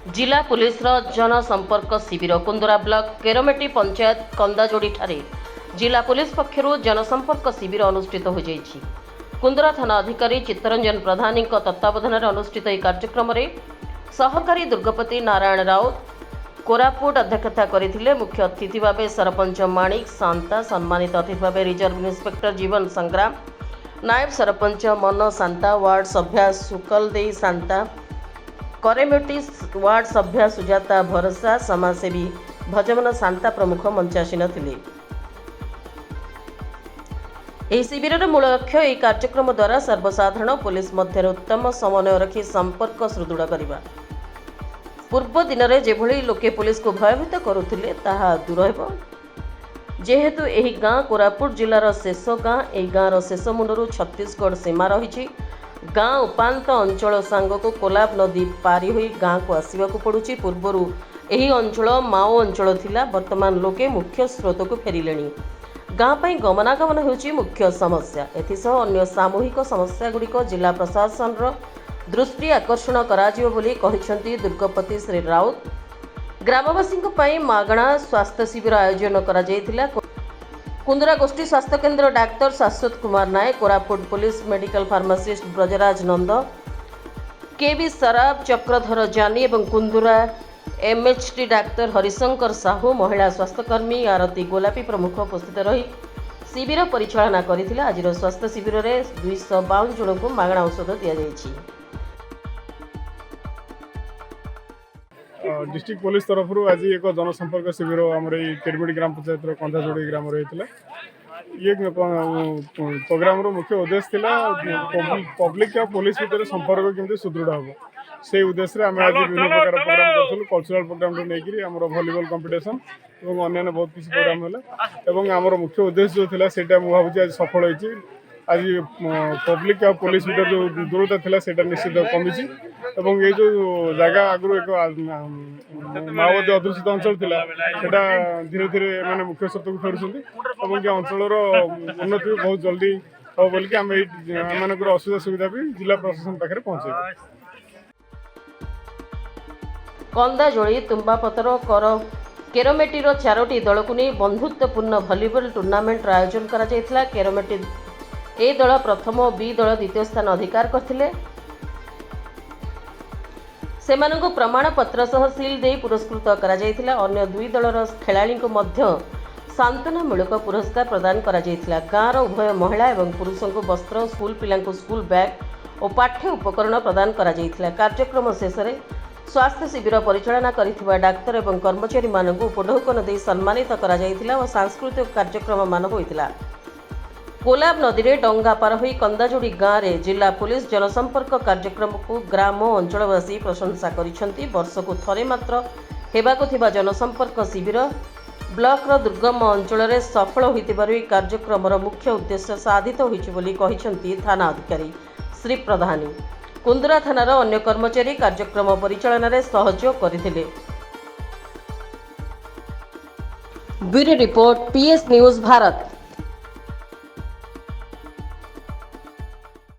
जिला पुलिस जनसंपर्क शिविर कुंदरा ब्लॉक केरमेटी पंचायत कंदाजोड़ी ठारे जिला पुलिस पक्षरु जनसंपर्क शिविर अनुष्ठित हो जाइछि। कुंदरा थाना अधिकारी चित्तरंजन प्रधानी तत्वावधान अनुष्ठित यह कार्यक्रम में सहकारी दुर्गपति नारायण राउत कोरापुट अध्यक्षता करथिले। मुख्य अतिथि भाव सरपंच माणिक सांता, सम्मानित अतिथि भाव रिजर्व इन्स्पेक्टर जीवन संग्राम, नायब सरपंच मन सांता, वार्ड सभ्या सुकल देई सांता, करेमेटी वार्ड सभ्या सुजाता भरसा, समाजसेवी भजमन सांता प्रमुख मंचासीन थिले। ଏହି ଶିବିରର ମୂଳ ଲକ୍ଷ୍ୟ ଏହି କାର୍ଯ୍ୟକ୍ରମ ଦ୍ୱାରା ସର୍ବସାଧାରଣ ପୁଲିସ ମଧ୍ୟରେ ଉତ୍ତମ ସମନ୍ୱୟ ରଖି ସମ୍ପର୍କ ସୁଦୃଢ଼ କରିବା। ପୂର୍ବ ଦିନରେ ଯେଭଳି ଲୋକେ ପୁଲିସକୁ ଭୟଭୀତ କରୁଥିଲେ ତାହା ଦୂର ହେବ। ଯେହେତୁ ଏହି ଗାଁ କୋରାପୁଟ ଜିଲ୍ଲାର ଶେଷ ଗାଁ, ଏହି ଗାଁର ଶେଷ ମୁଣ୍ଡରୁ ଛତିଶଗଡ଼ ସୀମା ରହିଛି। ଗାଁ ଉପାନ୍ତ ଅଞ୍ଚଳ ସାଙ୍ଗକୁ କୋଲାବ ନଦୀ ପାରି ହୋଇ ଗାଁକୁ ଆସିବାକୁ ପଡ଼ୁଛି। ପୂର୍ବରୁ ଏହି ଅଞ୍ଚଳ ମାଓ ଅଞ୍ଚଳ ଥିଲା, ବର୍ତ୍ତମାନ ଲୋକେ ମୁଖ୍ୟ ସ୍ରୋତକୁ ଫେରିଲେଣି। गाँ पर गमनागमन होउछि मुख्य समस्या। एथिसह अन्य सामूहिक समस्या गुड़िक जिला प्रशासन दृष्टि आकर्षण कराजियो बोली कहिसंती दुर्गपति श्री राउत। ग्रामवासी मागणा स्वास्थ्य शिविर आयोजन करा जायतिला। कुंदरा गोष्ठी स्वास्थ्य केन्द्र doctor Shashwat Kumar Nayak, Koraput police medical pharmacist Brajaraj Nanda, केवी सराब, चक्रधर जानी एवं कुंदरा एमएचटी डाक्टर हरिशंकर साहू, महिला स्वास्थ्यकर्मी आरती गोलापी प्रमुख उपस्थित रही शिविर परिचालना करथिले। आज स्वास्थ्य शिविर में 252 जन को मागणा औषध दि जाइछि। डिस्ट्रिक्ट पुलिस तरफ आज एक जनसंपर्क शिविर आम केरमेटी ग्राम पंचायत कंधाजोड़ी ग्राम रही। ये प्रोग्राम मुख्य उद्देश्य थिला पब्लिक या पुलिस भितर संपर्क केमती सुदृढ़ हम से उद्देश्य आम आज विभिन्न प्रकार प्रोग्राम करूँ। कल्चरल प्रोग्राम नहीं आम वॉलीबॉल कंपटीशन और अन्य बहुत किसी प्रोग्राम है। आम मुख्य उद्देश्य जो था से भावी आज सफल होती। आज पब्लिक या पुलिस भीतर जो दूरता था से निश्चित कमी। ये जो जगह आगु एक माओवादी अध्युषित अंचल था सेटा धीरे धीरे माने मुख्य स्रोत को फेरुछंती। अंचल उन्नति बहुत जल्दी हम बोलिक आम असुविधा सुविधा भी जिला प्रशासन पाखे पहुंचे। कंदाजोड़ी तुम्बापतर कर केरमेटी चारोटी दल को नहीं बंधुत्वपूर्ण भलीबल टूर्नामेंट आयोजन करा जायतिला। केरमेटी ए दल प्रथम और बी दल द्वितीय स्थान अधिकार करथिले। सेमानंको प्रमाण पत्र सह सील दे पुरस्कृत करा जायतिला। अन्य दुई दलर खेलाड़ी को मध्य सांत्वनामूलक पुरस्कार प्रदान करा जायतिला। गाँवर उभय महिला एवं पुरुषों को वस्त्र, स्कूल पिलांको स्कूल बैग और पाठ्य उपकरण प्रदान करा जायतिला। कार्यक्रम शेष में स्वास्थ्य शिविर परिचालना करिथिबा डाक्तर एवं कर्मचारी मानकु उपढौकन दे सम्मानित करा जायतिला और सांस्कृतिक कार्यक्रम मान होइतिला। कोलाब नदी में डंगा पार होई कंदाजोड़ी गाँव में जिला पुलिस जनसंपर्क कार्यक्रम को ग्राम और अंचलवासी प्रशंसा करिसेंती। वर्ष को थरे मात्र हेबाकु थिबा जनसंपर्क शिविर ब्लॉक दुर्गम अंचल में सफल होइतिबारु कार्यक्रम मुख्य उद्देश्य साधित होइछि बोली कहिसेंती थाना अधिकारी श्री प्रधानी। कुंदरा थानार अन्य कर्मचारी कार्यक्रम परिचालन में सहयोग करथिले। Bureau report PS news Bharat.